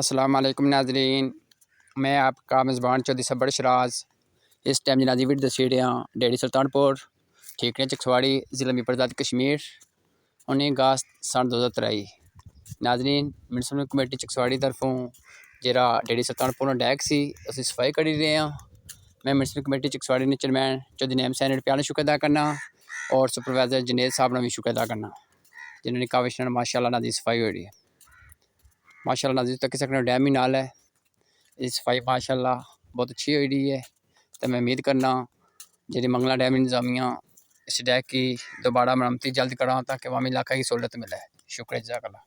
अस्सलाम वालेकुम नाज़रीन, मैं आपका मेज़बान चौधरी सबर शराज। इस टाइम जनाब वीडियो दसीड़ियाँ ढेरी सुल्तानपुर ठेकरियां चकसवाड़ी ज़िला मेरपुर कश्मीर 19 अगस्त सन 2023। नाज़रीन म्यूनसिपल कमेटी चकसवाड़ी तरफों जरा ढेरी सुल्तानपुर ड्याक सी असी सफाई करी रहे हैं। मैं म्यूनसिपल कमेटी चकसवाड़ी ने चेयरमैन चौधरी नैम हुसैन रोपीयाल ने शुक्र अदा करना और सपीरोइजर जंद साहब ने भी शुक्र अदा करना जिन्होंने काविश माशाअल्लाह नादी सफाई हो रही है। माशाअल्लाह नाज़रीन तक सकने डैम ही नाल है। इस सफाई माशाअल्लाह बहुत अच्छी हो रही है। तो मैं उम्मीद करना जी मंगला डैम इंतजामिया इस डैक की दोबारा मरम्मती जल्द करां ताकि अवामी इलाका की सहूलत मिले। शुक्रिया जज़ाकल्लाह।